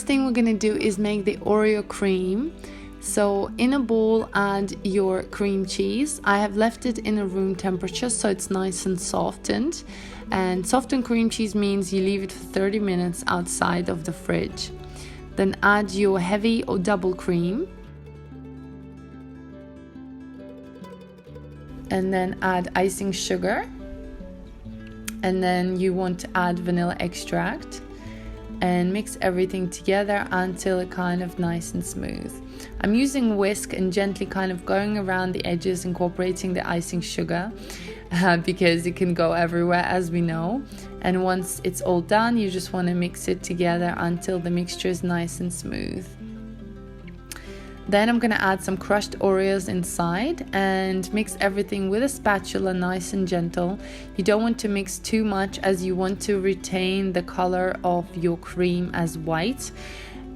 first thing we're gonna do is make the Oreo cream. So in a bowl, add your cream cheese. I have left it in a room temperature so it's nice and softened. And softened cream cheese means you leave it for 30 minutes outside of the fridge. Then add your heavy or double cream. And then add icing sugar. And then you want to add vanilla extract. And mix everything together until it's kind of nice and smooth. I'm using whisk and gently kind of going around the edges, incorporating the icing sugar because it can go everywhere, as we know. And once it's all done, you just want to mix it together until the mixture is nice and smooth. Then I'm going to add some crushed Oreos inside and mix everything with a spatula, nice and gentle. You don't want to mix too much as you want to retain the color of your cream as white,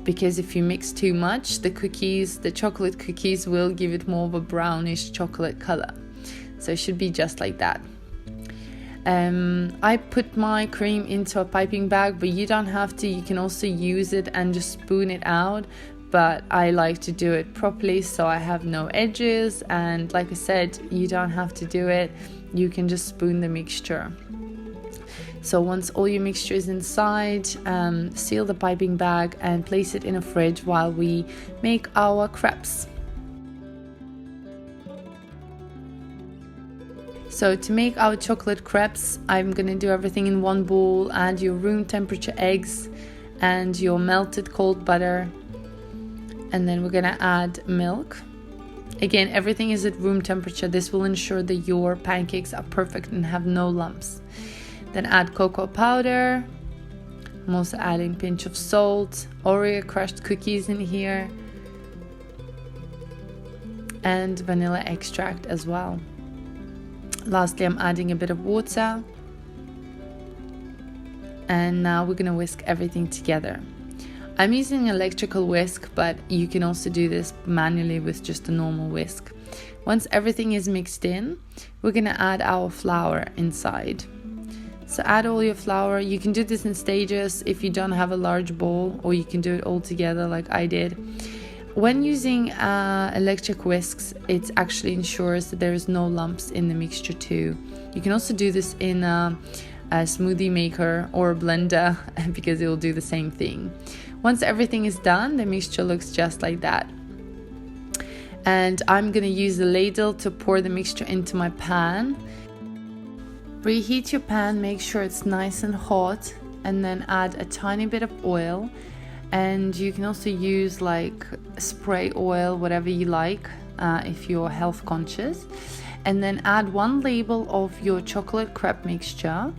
because if you mix too much, the chocolate cookies will give it more of a brownish chocolate color. So it should be just like that. I put my cream into a piping bag, but you don't have to. You can also use it and just spoon it out. But I like to do it properly so I have no edges, and like I said, you don't have to do it, you can just spoon the mixture. So once all your mixture is inside, seal the piping bag and place it in a fridge while we make our crepes. So to make our chocolate crepes, I'm gonna do everything in one bowl. Add your room temperature eggs and your melted cold butter. And then we're gonna add milk. Again, everything is at room temperature. This will ensure that your pancakes are perfect and have no lumps. Then add cocoa powder. I'm also adding a pinch of salt, Oreo crushed cookies in here, and vanilla extract as well. Lastly, I'm adding a bit of water. And now we're gonna whisk everything together. I'm using an electrical whisk, but you can also do this manually with just a normal whisk. Once everything is mixed in, we're gonna add our flour inside. So add all your flour. You can do this in stages if you don't have a large bowl, or you can do it all together like I did. When using electric whisks, it actually ensures that there is no lumps in the mixture too. You can also do this in a smoothie maker or a blender because it will do the same thing. Once everything is done, the mixture looks just like that. And I'm gonna use a ladle to pour the mixture into my pan. Preheat your pan, make sure it's nice and hot, and then add a tiny bit of oil. And you can also use like spray oil, whatever you like, if you're health conscious. And then add one label of your chocolate crepe mixture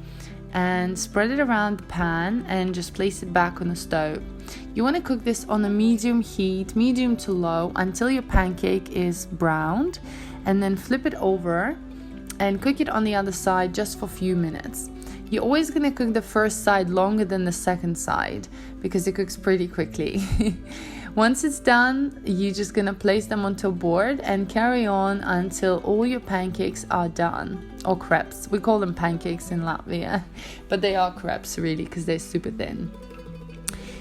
and spread it around the pan and just place it back on the stove. You want to cook this on a medium heat, medium to low, until your pancake is browned, and then flip it over and cook it on the other side just for a few minutes. You're always going to cook the first side longer than the second side because it cooks pretty quickly. Once it's done, you're just going to place them onto a board and carry on until all your pancakes are done. Or crepes. We call them pancakes in Latvia, but they are crepes really because they're super thin.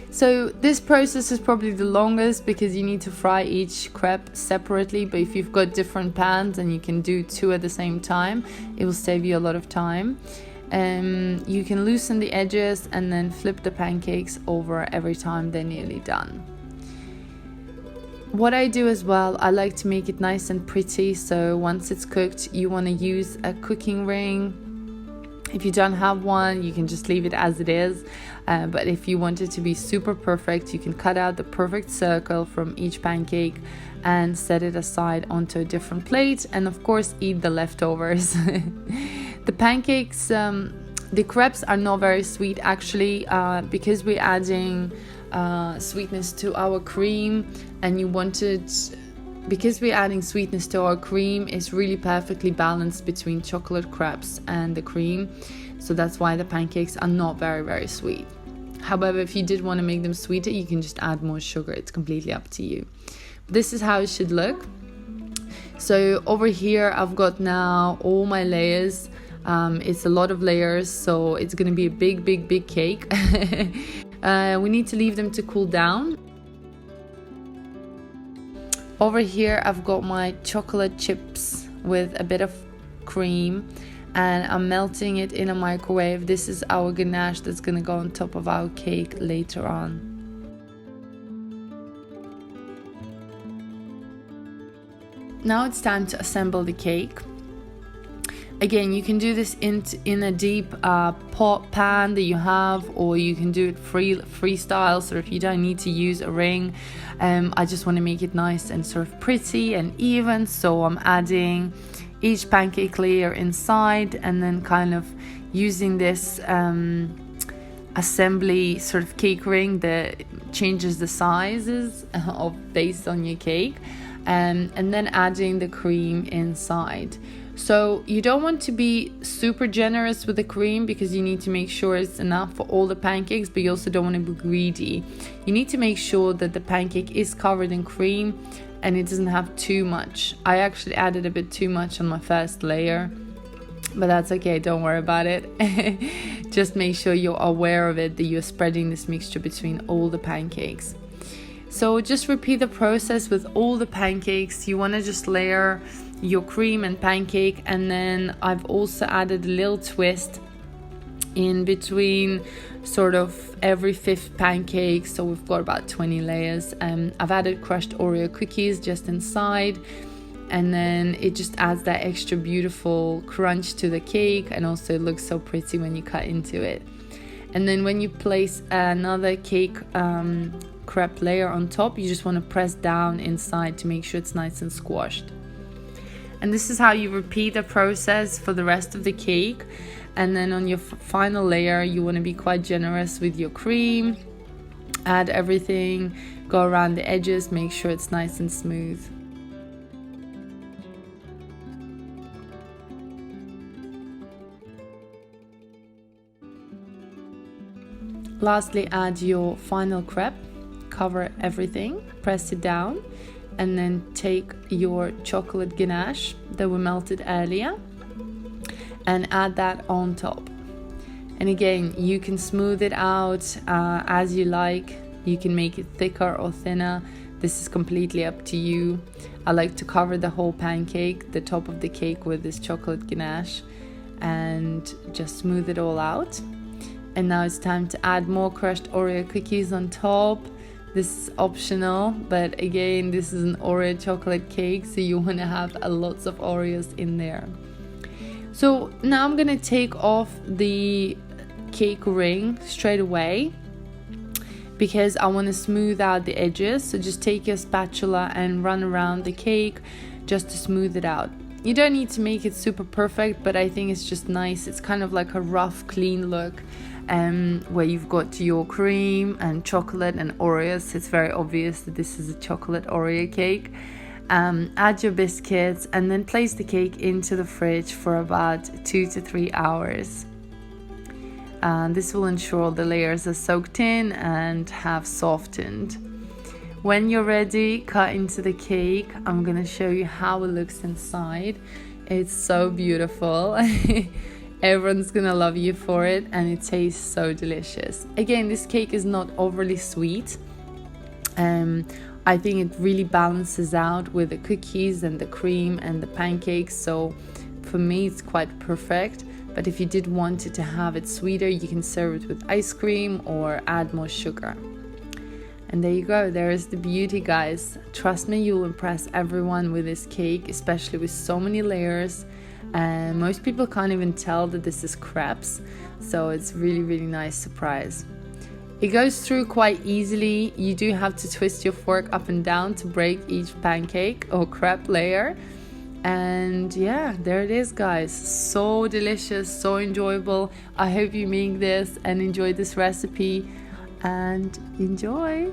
So this process is probably the longest because you need to fry each crepe separately, but if you've got different pans and you can do two at the same time, it will save you a lot of time. You can loosen the edges and then flip the pancakes over every time they're nearly done. What I do as well, I like to make it nice and pretty, so once it's cooked, you want to use a cooking ring. If you don't have one, you can just leave it as it is, but if you want it to be super perfect, you can cut out the perfect circle from each pancake and set it aside onto a different plate, and of course eat the leftovers. The pancakes, the crepes are not very sweet actually, because we're adding sweetness to our cream, and because we're adding sweetness to our cream, it's really perfectly balanced between chocolate crepes and the cream, so that's why the pancakes are not very, very sweet. However, if you did want to make them sweeter, you can just add more sugar. It's completely up to you. This is how it should look. So over here I've got now all my layers. It's a lot of layers, so it's gonna be a big cake. We need to leave them to cool down. Over here I've got my chocolate chips with a bit of cream, and I'm melting it in a microwave. This is our ganache that's gonna go on top of our cake later on. Now it's time to assemble the cake. Again, you can do this in a deep pot pan that you have, or you can do it freestyle. So if you don't need to use a ring, I just want to make it nice and sort of pretty and even. So I'm adding each pancake layer inside, and then kind of using this assembly sort of cake ring that changes the sizes based on your cake, and then adding the cream inside. So you don't want to be super generous with the cream because you need to make sure it's enough for all the pancakes, but you also don't want to be greedy. You need to make sure that the pancake is covered in cream and it doesn't have too much. I actually added a bit too much on my first layer, but that's okay, don't worry about it. Just make sure you're aware of it, that you're spreading this mixture between all the pancakes. So just repeat the process with all the pancakes. You want to just layer your cream and pancake, and then I've also added a little twist in between sort of every 5th pancake, so we've got about 20 layers. I've added crushed Oreo cookies just inside, and then it just adds that extra beautiful crunch to the cake, and also it looks so pretty when you cut into it. And then when you place another cake crepe layer on top, you just want to press down inside to make sure it's nice and squashed. And this is how you repeat the process for the rest of the cake. And then on your final layer, you want to be quite generous with your cream. Add everything, go around the edges, make sure it's nice and smooth. Lastly, add your final crepe, cover everything, press it down, and then take your chocolate ganache that we melted earlier and add that on top. And again, you can smooth it out as you like. You can make it thicker or thinner. This is completely up to you. I like to cover the whole pancake, the top of the cake, with this chocolate ganache and just smooth it all out. And now it's time to add more crushed Oreo cookies on top. This is optional, but again, this is an Oreo chocolate cake, so you want to have lots of Oreos in there. So now I'm gonna take off the cake ring straight away because I want to smooth out the edges. So just take your spatula and run around the cake just to smooth it out. You don't need to make it super perfect, but I think it's just nice. It's kind of like a rough, clean look. Where you've got your cream and chocolate and Oreos. It's very obvious that this is a chocolate Oreo cake. Add your biscuits and then place the cake into the fridge for about 2 to 3 hours. This will ensure the layers are soaked in and have softened. When you're ready, cut into the cake. I'm gonna show you how it looks inside. It's so beautiful. Everyone's gonna love you for it, and it tastes so delicious. Again, this cake is not overly sweet. I think it really balances out with the cookies and the cream and the pancakes, so for me it's quite perfect. But if you did want it to have it sweeter, you can serve it with ice cream or add more sugar. And there you go, there is the beauty, guys. Trust me, you'll impress everyone with this cake, especially with so many layers. And most people can't even tell that this is crepes, so it's really nice surprise. It goes through quite easily. You do have to twist your fork up and down to break each pancake or crepe layer. And yeah, there it is, guys. So delicious, so enjoyable. I hope you make this and enjoy this recipe, and enjoy.